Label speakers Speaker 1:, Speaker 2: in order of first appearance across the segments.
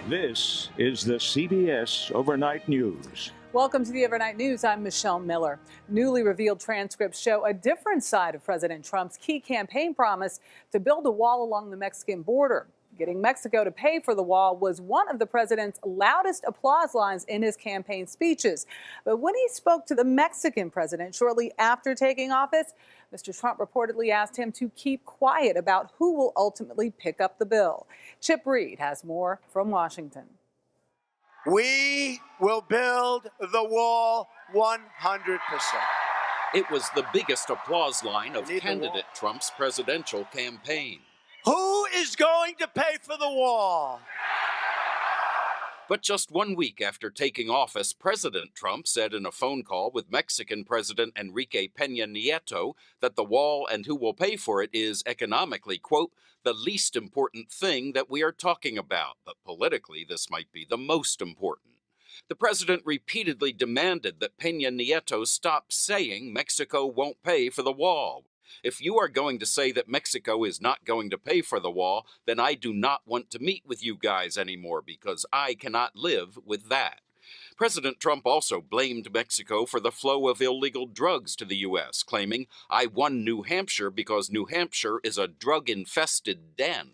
Speaker 1: This is the CBS Overnight News.
Speaker 2: Welcome to the Overnight News. I'm Michelle Miller. Newly revealed transcripts show a different side of President Trump's key campaign promise to build a wall along the Mexican border. Getting Mexico to pay for the wall was one of the president's loudest applause lines in his campaign speeches. But when he spoke to the Mexican president shortly after taking office, Mr. Trump reportedly asked him to keep quiet about who will ultimately pick up the bill. Reid has more from Washington.
Speaker 3: We will build the wall 100%.
Speaker 4: It was the biggest applause line of candidate Trump's presidential campaign.
Speaker 3: Who is going to pay for the wall?
Speaker 4: But just 1 week after taking office, President Trump said in a phone call with Mexican President Enrique Peña Nieto that the wall and who will pay for it is economically, quote, the least important thing that we are talking about. But politically, this might be the most important. The president repeatedly demanded that Peña Nieto stop saying Mexico won't pay for the wall. If you are going to say that Mexico is not going to pay for the wall, then I do not want to meet with you guys anymore because I cannot live with that. President Trump also blamed Mexico for the flow of illegal drugs to the U.S., claiming, I won New Hampshire because New Hampshire is a drug-infested den.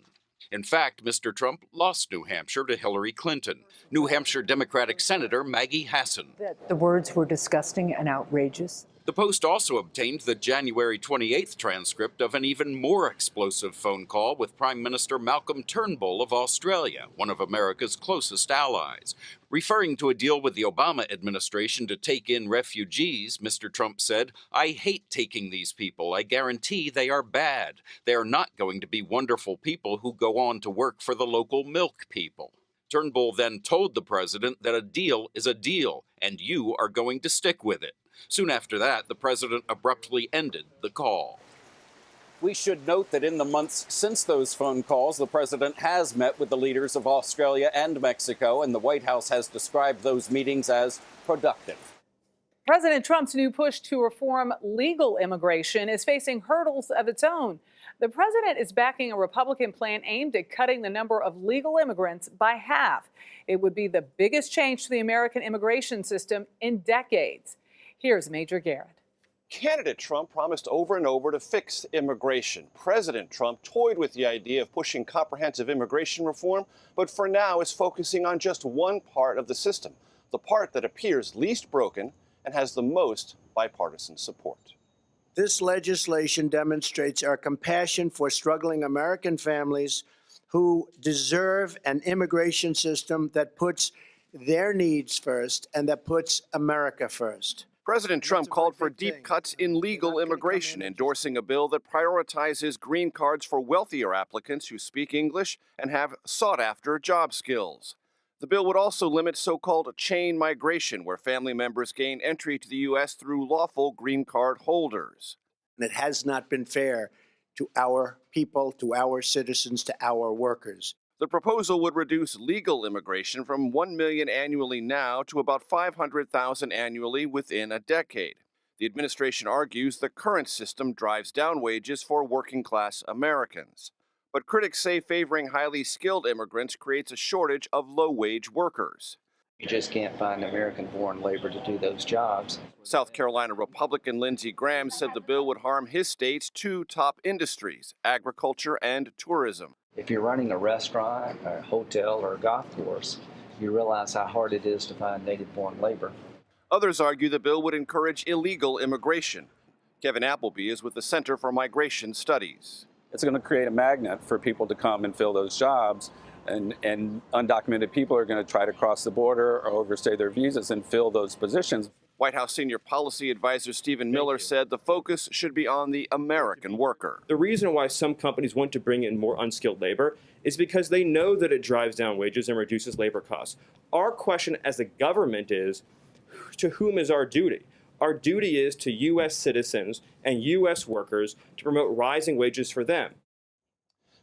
Speaker 4: In fact, Mr. Trump lost New Hampshire to Hillary Clinton. New Hampshire Democratic Senator Maggie Hassan.
Speaker 5: The words were disgusting and outrageous.
Speaker 4: The Post also obtained the January 28th transcript of an even more explosive phone call with Prime Minister Malcolm Turnbull of Australia, one of America's closest allies. Referring to a deal with the Obama administration to take in refugees, Mr. Trump said, I hate taking these people. I guarantee they are bad. They are not going to be wonderful people who go on to work for the local milk people. Turnbull then told the president that a deal is a deal, and you are going to stick with it. Soon after that, the president abruptly ended the call. We should note that in the months since those phone calls, the president has met with the leaders of Australia and Mexico, and the White House has described those meetings as productive.
Speaker 2: President Trump's new push to reform legal immigration is facing hurdles of its own. The president is backing a Republican plan aimed at cutting the number of legal immigrants by half. It would be the biggest change to the American immigration system in decades. Here's Major Garrett.
Speaker 6: Candidate Trump promised over and over to fix immigration. President Trump toyed with the idea of pushing comprehensive immigration reform, but for now is focusing on just one part of the system, the part that appears least broken and has the most bipartisan support.
Speaker 7: This legislation demonstrates our compassion for struggling American families who deserve an immigration system that puts their needs first and that puts America first.
Speaker 6: President Trump called for deep cuts in legal immigration, endorsing a bill that prioritizes green cards for wealthier applicants who speak English and have sought-after job skills. The bill would also limit so-called chain migration, where family members gain entry to the U.S. through lawful green card holders.
Speaker 7: And it has not been fair to our people, to our citizens, to our workers.
Speaker 6: The proposal would reduce legal immigration from 1 million annually now to about 500,000 annually within a decade. The administration argues the current system drives down wages for working-class Americans. But critics say favoring highly skilled immigrants creates a shortage of low-wage workers.
Speaker 8: You just can't find American-born labor to do those jobs.
Speaker 6: South Carolina Republican Lindsey Graham said the bill would harm his state's two top industries, agriculture and tourism.
Speaker 8: If you're running a restaurant, a hotel, or a golf course, you realize how hard it is to find native-born labor.
Speaker 6: Others argue the bill would encourage illegal immigration. Kevin Appleby is with the Center for Migration Studies.
Speaker 9: It's going to create a magnet for people to come and fill those jobs, and undocumented people are going to try to cross the border or overstay their visas and fill those positions.
Speaker 6: White House senior policy advisor Stephen Miller said the focus should be on the American worker.
Speaker 10: The reason why some companies want to bring in more unskilled labor is because they know that it drives down wages and reduces labor costs. Our question as a government is, to whom is our duty? Our duty is to U.S. citizens and U.S. workers to promote rising wages for them.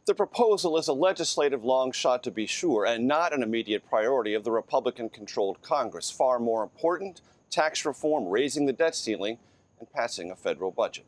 Speaker 6: The proposal is a legislative long shot to be sure, and not an immediate priority of the Republican-controlled Congress. Far more important, tax reform, raising the debt ceiling, and passing a federal budget.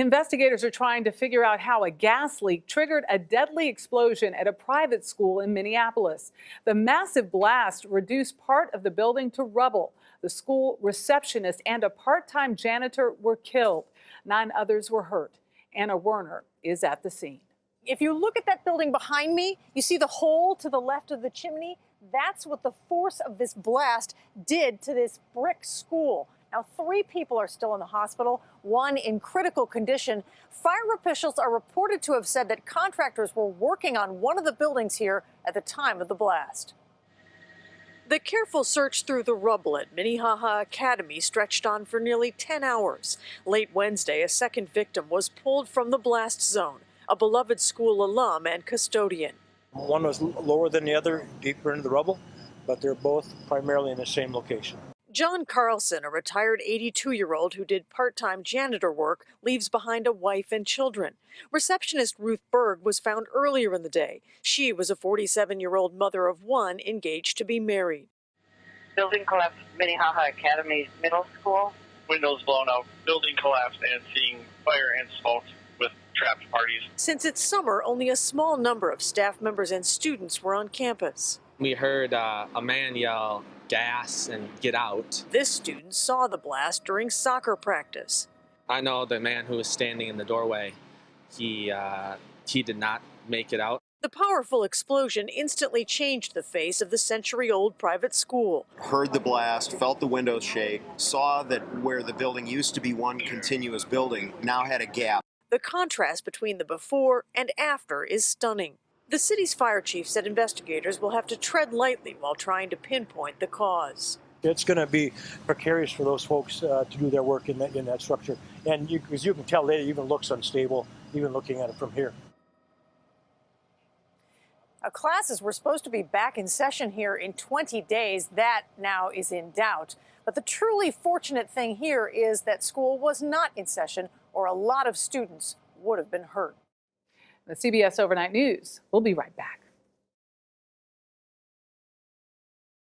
Speaker 2: Investigators are trying to figure out how a gas leak triggered a deadly explosion at a private school in Minneapolis. The massive blast reduced part of the building to rubble. The school receptionist and a part-time janitor were killed. 9 others were hurt. Anna Werner is at the scene.
Speaker 11: If you look at that building behind me, you see the hole to the left of the chimney. That's what the force of this blast did to this brick school. Now, 3 people are still in the hospital, 1 in critical condition. Fire officials are reported to have said that contractors were working on one of the buildings here at the time of the blast. The careful search through the rubble at Minnehaha Academy stretched on for nearly 10 hours. Late Wednesday, a second victim was pulled from the blast zone, a beloved school alum and custodian.
Speaker 12: One was lower than the other, deeper into the rubble, but they're both primarily in the same location.
Speaker 11: John Carlson, a retired 82-year-old who did part-time janitor work, leaves behind a wife and children. Receptionist Ruth Berg was found earlier in the day. She was a 47-year-old mother of 1 engaged to be married.
Speaker 13: Building collapse, Minnehaha Academy Middle School.
Speaker 14: Windows blown out, building collapsed, and seeing fire and smoke with trapped parties.
Speaker 11: Since it's summer, only a small number of staff members and students were on campus.
Speaker 15: We heard a man yell, "Gas," and "Get out."
Speaker 11: This student saw the blast during soccer practice.
Speaker 15: I know the man who was standing in the doorway. He did not make it out.
Speaker 11: The powerful explosion instantly changed the face of the century-old private school.
Speaker 16: Heard the blast, felt the windows shake, saw that where the building used to be one continuous building now had a gap.
Speaker 11: The contrast between the before and after is stunning. The city's fire chief said investigators will have to tread lightly while trying to pinpoint the cause.
Speaker 12: It's going to be precarious for those folks to do their work in that structure. And as you can tell, it even looks unstable, even looking at it from here.
Speaker 11: Classes were supposed to be back in session here in 20 days. That now is in doubt. But the truly fortunate thing here is that school was not in session, or a lot of students would have been hurt.
Speaker 2: The CBS Overnight News. We'll be right back.